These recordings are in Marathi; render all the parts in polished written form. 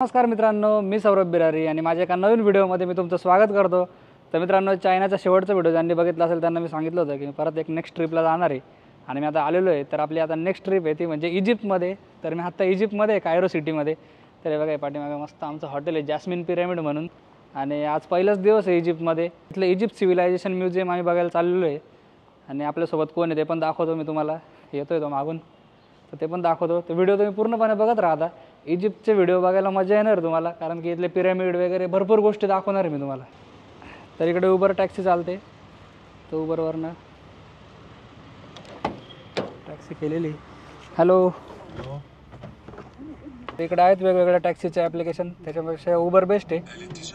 नमस्कार मित्रांनो, मी सौरभ बिरारी आणि माझ्या एका नवीन व्हिडिओमध्ये मी तुमचं स्वागत करतो। तर मित्रांनो, चायनाचा शेवटचा व्हिडिओ ज्यांनी बघितला असेल त्यांना मी सांगितलं होतं की मी परत एक नेक्स्ट ट्रिपला जाणार आहे आणि मी आता आलेलो आहे। तर आपली आता नेक्स्ट ट्रिप आहे ती म्हणजे इजिप्तमध्ये। तर मी आता इजिप्तमध्ये कायरो सिटीमध्ये। तर हे बघा, पाठीमागे मस्त आमचं हॉटेल आहे जॅस्मिन पिरॅमिड म्हणून। आणि आज पहिलाच दिवस आहे इजिप्तमध्ये। इथलं इजिप्त सिव्हिलायझेशन म्युझियम आम्ही बघायला चाललेलो आहे आणि आपल्यासोबत कोण आहे ते पण दाखवतो मी तुम्हाला। येतोय तो मागून, तर ते पण दाखवतो। तो व्हिडिओ तुम्ही पूर्णपणे बघत राहा। इजिप्तचे व्हिडिओ बघायला मजा येणार तुम्हाला, कारण की इथले पिरॅमिड वगैरे भरपूर गोष्टी दाखवणार आहे मी तुम्हाला। तर इकडे उबर टॅक्सी चालते, तर उबरवरनं टॅक्सी केलेली। हॅलो, इकडे आहेत वेगवेगळ्या टॅक्सीचे ॲप्लिकेशन, त्याच्यापेक्षा उबर बेस्ट आहे।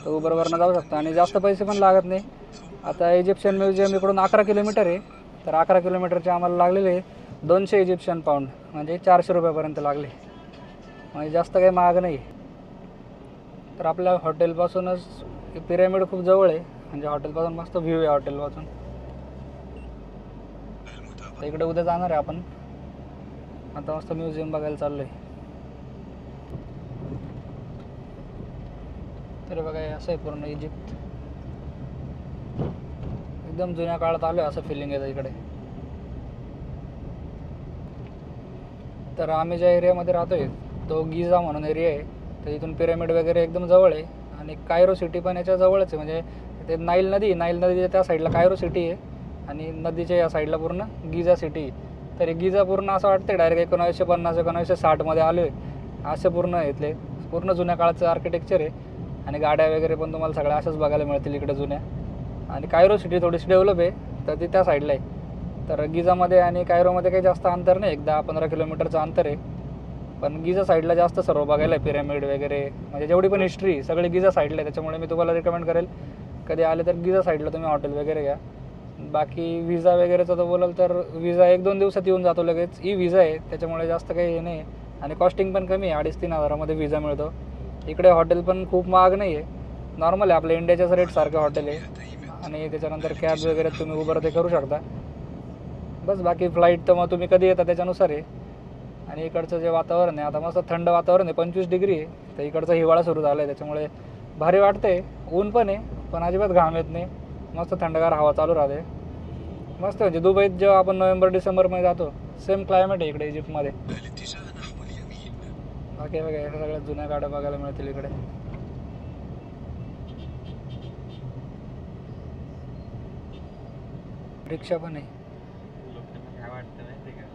तर उबरवरनं जाऊ शकतो आणि जास्त पैसे पण लागत नाही। आता इजिप्शियन म्युझियम इकडून 11 किलोमीटर आहे, तर 11 किलोमीटरचे आम्हाला लागलेले 200 इजिप्शियन पाऊंड, म्हणजे 400 रुपयापर्यंत लागले, म्हणजे जास्त काही महाग नाही। तर आपल्या हॉटेलपासूनच पिरॅमिड खूप जवळ आहे, म्हणजे हॉटेलपासून मस्त व्ह्यू आहे हॉटेलपासून। तर इकडे उद्या जाणार आहे आपण, आता मस्त म्युझियम बघायला चाललो आहे। तर बघा, असं आहे पूर्ण इजिप्त, एकदम जुन्या काळात आलो आहे असं फिलिंग येतं इकडे। तर आम्ही ज्या एरियामध्ये राहतोय तो गिझा म्हणून एरिया आहे, तर इथून पिरॅमिड वगैरे एकदम जवळ आहे आणि कायरो सिटी पण याच्या जवळच आहे। म्हणजे ते नाईल नदीच्या त्या साईडला कायरो सिटी आहे आणि नदीच्या या साईडला पूर्ण गिझा सिटी आहे। तर गिझा पूर्ण असं वाटतं डायरेक्ट 1950-1960मध्ये आलो आहे असे पूर्ण इथले पूर्ण जुन्या काळाचं आर्किटेक्चर आहे। आणि गाड्या वगैरे पण तुम्हाला सगळ्या अशाच बघायला मिळतील इकडे जुन्या। आणि कायरो सिटी थोडीशी डेव्हलप आहे, तर ती त्या साईडला आहे। तर गिझामध्ये आणि कायरोमध्ये काही जास्त अंतर नाही, 10-15 किलोमीटरचं अंतर आहे। पण गिझा साईडला जास्त सर्व बघायला आहे, पिरॅमिड वगैरे, म्हणजे जेवढी पण हिस्ट्री सगळी गिझा साईडला आहे। त्याच्यामुळे मी तुम्हाला रिकमेंड करेल कधी आले तर गिझा साईडला तुम्ही हॉटेल वगैरे घ्या। बाकी विजा वगैरेचं तर बोलाल तर विजा 1-2 दिवसात येऊन जातो लगेच। ई विजा आहे, त्याच्यामुळे जास्त काही हे नाही आणि कॉस्टिंग पण कमी आहे, 2,500-3 हजारामध्ये विजा मिळतो। इकडे हॉटेल पण खूप महाग नाही आहे, नॉर्मल आहे, आपल्या इंडियाच्याच रेटसारखं हॉटेल आहे। आणि त्याच्यानंतर कॅब वगैरे तुम्ही उबर ते करू शकता बस। बाकी फ्लाईट तर मग तुम्ही कधी येता त्याच्यानुसार आहे। आणि इकडचं जे वातावरण आहे आता मस्त थंड वातावरण आहे, 25 डिग्री आहे। तर इकडचा हिवाळा सुरू झाला आहे, त्याच्यामुळे भारी वाटते। ऊन पण आहे पण अजिबात घाम येत नाही, मस्त थंडगार हवा चालू राहते, मस्त। म्हणजे दुबईत जेव्हा आपण नोव्हेंबर-डिसेंबरमध्ये जातो सेम क्लायमेट आहे इकडे इजिप्तमध्ये। बाकी बघा, या सगळ्या जुन्या गाड्या बघायला मिळतील इकडे। रिक्षा पण आहे,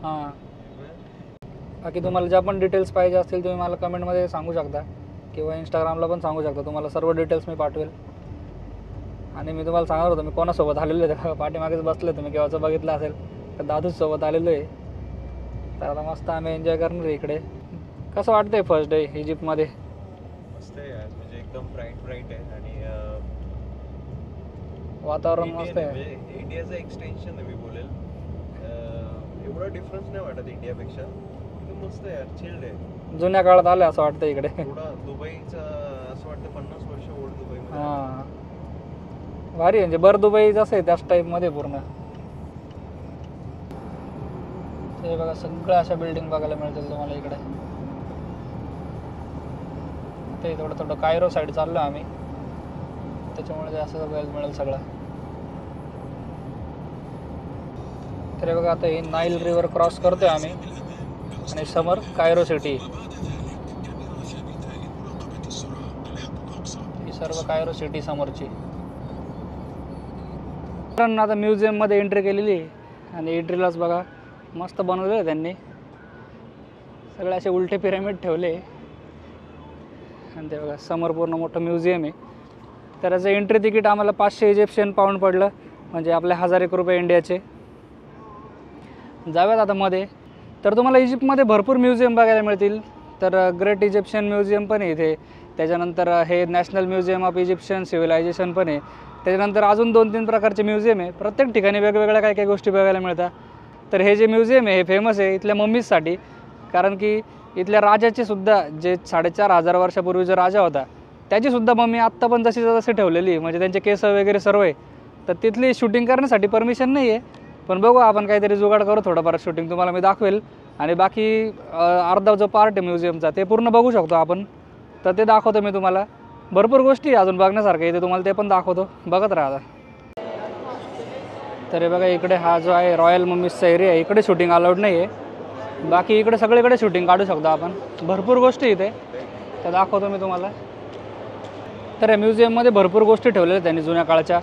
हां। बाकी तुम्हाला ज्या पण डिटेल्स पाहिजे असतील तुम्ही मला कमेंटमध्ये सांगू शकता किंवा इंस्टाग्रामला पण सांगू शकता, तुम्हाला सर्व डिटेल्स मी पाठवेल। आणि मी तुम्हाला सांगणार होतो मी कोणासोबत आलेलो आहे, पाठीमागेच बसले तुम्ही केव्हाचं बघितलं असेल तर दादूसोबत आलेलो आहे। तर आता मस्त आम्ही एन्जॉय करणार आहे इकडे। कसं वाटतंय फर्स्ट डे इजिप्तमध्ये? मस्त आहे यार, म्हणजे एकदम ब्राईट आहे आणि वातावरण मस्त आहे, म्हणजे इंडियाचं एक्सटेन्शन आहे मी बोलेल। एवढा डिफरन्स नाही वाटत इंडियापेक्षा, एकदम मस्त आहे यार, चिल्ड आहे। जुन्या काळात आलं असं वाटतं इकडे। थोडा दुबईचा असं वाटतं 50 वर्ष ओल्ड दुबईमध्ये। हां, भारी म्हणजे बर दुबई जसं आहे त्याच टाईपमध्ये पूर्ण। ते बघा, सगळ्या अशा बिल्डिंग बघायला मिळतील तुम्हाला इकडे। ते थोडं कायरो साईड चाललो आम्ही, त्याच्यामुळे ते असं बघायला मिळेल सगळं। तरी बघा, आता ही नाईल रिव्हर क्रॉस करतोय आम्ही आणि समोर कायरो सिटी, ही सर्व कायरो सिटी समोरची। पण आता म्युझियममध्ये एंट्री केलेली आणि एंट्रीलाच बघा मस्त बनवलं आहे त्यांनी, सगळे असे उलटे पिरॅमिड ठेवले आणि ते बघा समोर पूर्ण मोठं म्युझियम आहे। तर याचं एंट्री तिकीट आम्हाला 500 इजिप्शियन पाऊंड पडलं, म्हणजे आपले 1,000 रुपये इंडियाचे। जाऊयात आता मध्ये। तर तुम्हाला इजिप्तमध्ये भरपूर म्युझियम बघायला मिळतील। तर ग्रेट इजिप्शियन म्युझियम पण आहे इथे, त्याच्यानंतर हे national museum of Egyptian civilization पण आहे, त्याच्यानंतर अजून 2-3 प्रकारचे म्युझियम आहे। प्रत्येक ठिकाणी वेगवेगळ्या काही गोष्टी बघायला मिळतात। तर हे जे म्युझियम आहे हे फेमस आहे इथल्या मम्मीजसाठी, कारण की इथल्या राजाची सुद्धा जे 4,500 वर्षापूर्वी राजा होता त्याचीसुद्धा मम्मी आत्ता पण जशी ठेवलेली, म्हणजे त्यांचे केस वगैरे सर्व आहे। तर तिथली शूटिंग करण्यासाठी परमिशन नाही आहे, पण बघू आपण काहीतरी जुगाड करू, थोडंफार शूटिंग तुम्हाला मी दाखवेल। आणि बाकी अर्धा जो पार्ट आहे म्युझियमचा ते पूर्ण बघू शकतो आपण। तर ते दाखवतो मी तुम्हाला. भरपूर गोष्टी अजून बघण्यासारख्या इथे, तुम्हाला ते पण दाखवतो, बघत राहा. तर हे बघा इकडे हा जो आहे रॉयल मम्मीजचा एरिया आहे, इकडे शूटिंग अलाउड नाही आहे, बाकी इकडे सगळीकडे शूटिंग काढू शकतो आपण. भरपूर गोष्टी इथे त्या दाखवतो मी तुम्हाला. तर या म्युझियममध्ये भरपूर गोष्टी ठेवलेल्या त्यांनी जुन्या काळच्या.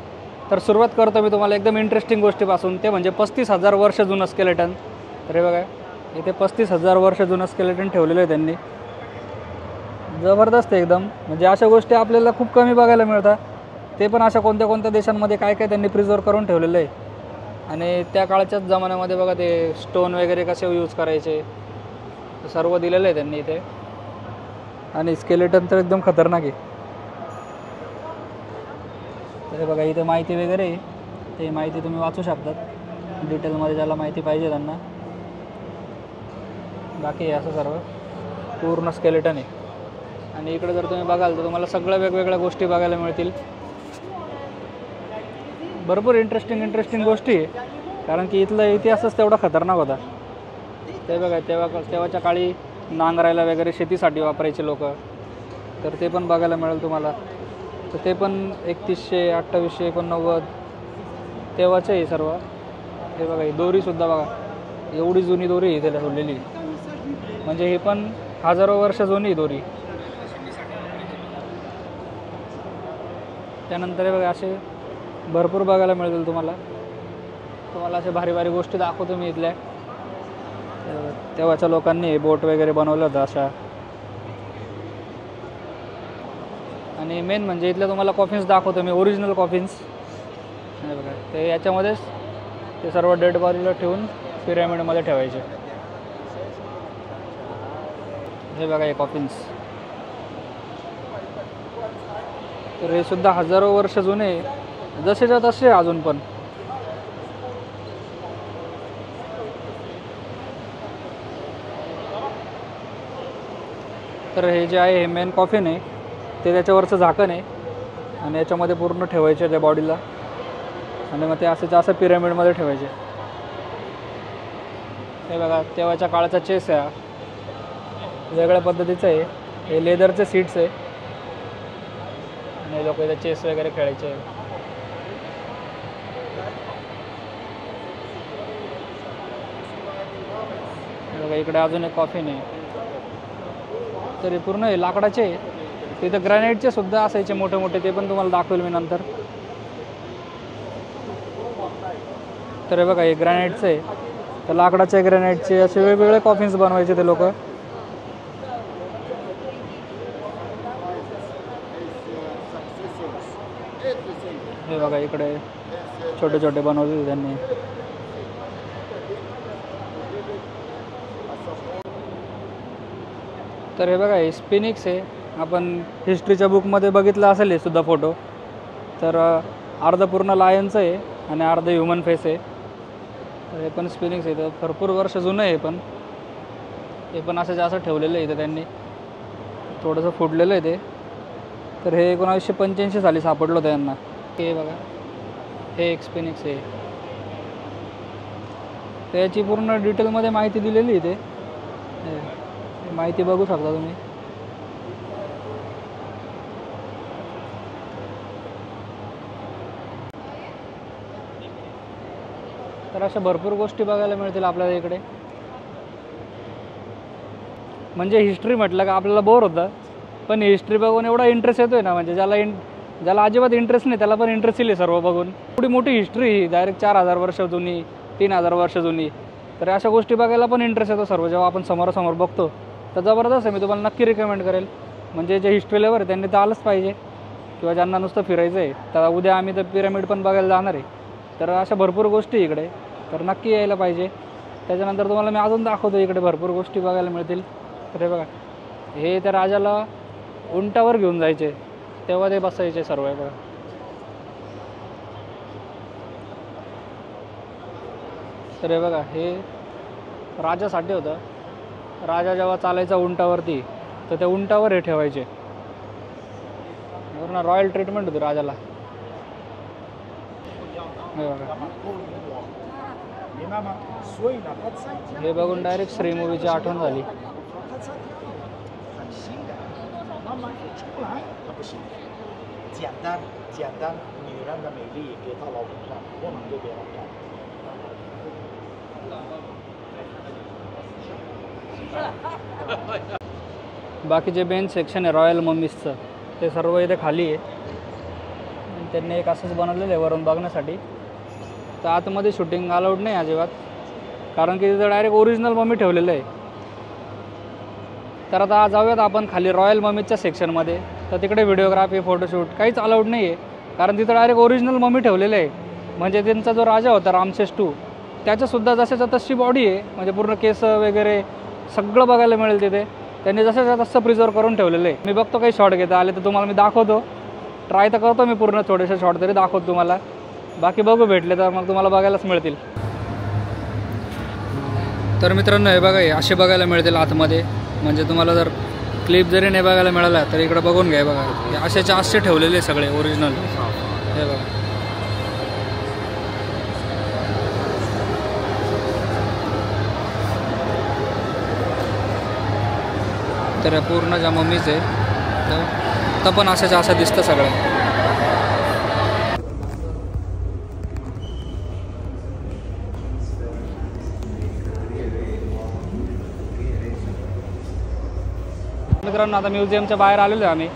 तर सुरुवात करतो मी तुम्हाला एकदम इंटरेस्टिंग गोष्टीपासून, ते म्हणजे 35,000 वर्ष जुनं स्केलेटन. तर हे बघा इथे 35,000 वर्ष जुनं स्केलेटन ठेवलेलं आहे त्यांनी. जबरदस्त एकदम, म्हणजे अशा गोष्टी आपल्याला खूप कमी बघायला मिळतात. ते पण अशा कोणत्या कोणत्या देशांमध्ये काय काय त्यांनी प्रिझर्व करून ठेवलेलं आहे. आणि त्या काळच्याच जमान्यामध्ये बघा ते स्टोन वगैरे कसे यूज करायचे सर्व दिलेलं आहे त्यांनी इथे. आणि स्केलेटन तर एकदम खतरनाक आहे. तर बघा इथे माहिती वगैरे आहे, ते माहिती तुम्ही वाचू शकतात डिटेलमध्ये ज्याला माहिती पाहिजे त्यांना. बाकी असं सर्व पूर्ण स्केलेटन आहे. आणि इकडे जर तुम्ही बघाल तर तुम्हाला सगळ्या वेगवेगळ्या गोष्टी बघायला मिळतील. भरपूर इंटरेस्टिंग गोष्टी आहे, कारण की इथला इतिहासच तेवढा खतरनाक होता. ते बघा तेव्हाच्या काळी नांगरायला वगैरे शेतीसाठी वापरायचे लोक, तर ते पण बघायला मिळेल तुम्हाला. तर ते पण 3100, 2800, 89 तेव्हाचं आहे सर्व. हे बघा ही दोरीसुद्धा बघा, एवढी जुनी दोरी आहे त्याला ठेवलेली, म्हणजे हे पण हजारो वर्ष जुनी दोरी. त्यानंतर हे बघा असे भरपूर बघायला मिळतील तुम्हाला. असे भारी भारी गोष्टी दाखवतो मी इथल्या. तेव्हाच्या लोकांनी बोट वगैरे बनवलं होतं अशा. आणि मेन म्हणजे इथल्या तुम्हाला कॉफिन्स दाखवतो मी, ओरिजिनल कॉफिन्स. हे बघा ते याच्यामध्येच ते सर्व डेड बॉडीला ठेवून पिरॅमिडमध्ये ठेवायचे. हे बघा हे कॉफिन्स, तर हे सुद्धा हजारो वर्ष जुने, जसेच्या तसे अजून पण. तर हे जे आहे हे मेन कॉफिन आहे, ते त्याच्यावरचं झाकण आहे आणि याच्यामध्ये पूर्ण ठेवायचे त्या बॉडीला. आणि मग ते असं पिरॅमिडमध्ये ठेवायचे. हे बघा तेव्हाच्या काळाचा चेस आहे, वेगळ्या पद्धतीचं आहे. हे लेदरचे सीट्स आहे आणि लोक इथे चेस वगैरे खेळायचे. बघा इकडे अजून एक कॉफिन आहे, तर हे पूर्ण हे लाकडाचे. तिथं ग्रॅनाईटचे सुद्धा असायचे मोठे मोठे, ते पण तुम्हाला दाखवेल मी नंतर. तर हे बघा हे ग्रॅनाईटचं आहे, तर लाकडाचे ग्रॅनाईटचे असे वेगवेगळे कॉफिन्स बनवायचे ते लोक. हे बघा इकडे छोटे छोटे बनवले त्यांनी. तर हे बघा हे स्पिनिक्स आहे, आपण हिस्ट्रीच्या बुकमध्ये बघितलं असेल हे सुद्धा फोटो. तर अर्ध पूर्ण लायनचं आहे आणि अर्ध ह्युमन फेस आहे. तर हे पण स्पिनिक्स आहे, तर भरपूर वर्ष जुनं आहे. हे पण असं जास्त ठेवलेलं आहे इथं त्यांनी, थोडंसं फुटलेलं आहे ते. तर हे 1985 साली सापडलं होतं यांना. हे बघा हे एक स्पिनिक्स आहे, त्याची पूर्ण डिटेलमध्ये माहिती दिलेली आहे. ते माहिती बघू शकता तुम्ही. तर अशा भरपूर गोष्टी बघायला मिळतील आपल्याला इकडे. म्हणजे हिस्ट्री म्हटलं का आपल्याला बोर होतं, पण हिस्ट्री बघून एवढा इंटरेस्ट येतो आहे ना, म्हणजे ज्याला अजिबात इंटरेस्ट नाही त्याला पण इंटरेस्ट येईल सर्व बघून. एवढी मोठी हिस्ट्री ही डायरेक्ट 4000 वर्ष जुनी, 3000 वर्ष जुनी. तर अशा गोष्टी बघायला पण इंटरेस्ट येतो सर्व जेव्हा आपण समोरासमोर बघतो. तर जबरदस्त आहे, मी तुम्हाला नक्की रिकमेंड करेल. म्हणजे जे हिस्ट्री लवर आहे त्यांनी तर आलंच पाहिजे, किंवा ज्यांना नुसतं फिरायचं आहे. तर उद्या आम्ही तर पिरॅमिड पण बघायला जाणार आहे. तर अशा भरपूर गोष्टी इकडे, तर नक्की यायला पाहिजे. त्याच्यानंतर तुम्हाला मी अजून दाखवतो, इकडे भरपूर गोष्टी बघायला मिळतील. तर हे बघा हे त्या राजाला उंटावर घेऊन जायचे, तेव्हा ते बसायचे सर्व. आहे बघा तर हे बघा हे राजासाठी होतं. राजा जेव्हा चालायचा उंटावरती, तर त्या उंटावर हे ठेवायचे. पूर्ण रॉयल ट्रीटमेंट होती राजाला. हे बघा हे बघून डायरेक्ट श्री मूवीची आठवण झाली. 出来，那不行。简单，女人的美丽给到老公看，不能给别人看。 बाकीचे बेंच सेक्शन आहे रॉयल मम्मीजचं ते सर्व इथे खाली आहे आणि त्यांनी एक असंच बनवलेलं आहे वरून बघण्यासाठी तर आतमध्ये शूटिंग अलाउड नाही अजिबात कारण की तिथं डायरेक्ट ओरिजिनल मम्मी ठेवलेलं आहे तर आता जाऊयात आपण खाली रॉयल मम्मीजच्या सेक्शनमध्ये तर तिकडे व्हिडिओग्राफी फोटोशूट काहीच अलाउड नाही आहे कारण तिथं डायरेक्ट ओरिजिनल मम्मी ठेवलेलं आहे म्हणजे त्यांचा जो राजा होता रामसेस II त्याच्यासुद्धा जशाच्या तशी बॉडी आहे म्हणजे पूर्ण केस वगैरे सगळं बघायला मिळेल तिथे त्यांनी जसं तसं प्रिझर्व करून ठेवलेलं आहे मी बघतो काही शॉट घेता आले तर तुम्हाला मी दाखवतो ट्राय तर करतो मी पूर्ण थोडेसे शॉट तरी दाखवतो तुम्हाला बाकी बघू भेटले तर मग तुम्हाला बघायलाच मिळतील तर मित्रांनो हे बघा असे बघायला मिळतील आतमध्ये म्हणजे तुम्हाला जर क्लिप जरी नाही बघायला मिळाला तर इकडे बघून घ्या बघा असेचे असे ठेवलेले सगळे ओरिजिनल हे बघा तर पूर्ण ज्या मम्मीच आहे तर पण अशाच्या असं दिसतं सगळं मित्रांनो आता म्युझियमच्या बाहेर आलेलो आहे आम्ही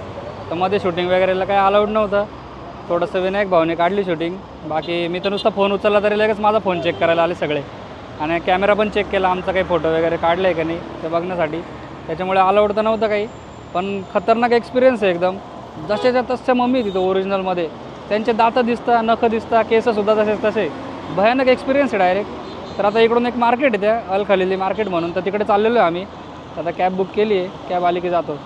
तर मध्ये शूटिंग वगैरेला काही अलाउड नव्हतं थोडंसं विनायक भाऊने काढली शूटिंग बाकी मी तर नुसता फोन उचलला तरी लगेच माझा फोन चेक करायला आले सगळे आणि कॅमेरा पण चेक केला आमचा काही फोटो वगैरे काढले आहे का नाही ते बघण्यासाठी त्याच्यामुळे अलाउड तर नव्हतं काही पण खतरनाक एक्सपिरियन्स आहे एकदम जसेच्या तसच्या मम्मी तिथं ओरिजिनलमध्ये त्यांचे दातं दिसतात नखं दिसतात केसंसुद्धा तसेच तसे भयानक एक्सपिरियन्स आहे डायरेक्ट तर आता इकडून एक मार्केट आहे त्या अल खलीली मार्केट म्हणून तर तिकडे चाललेलो आहे आम्ही आता कॅब बुक केली आहे कॅब आली की जातो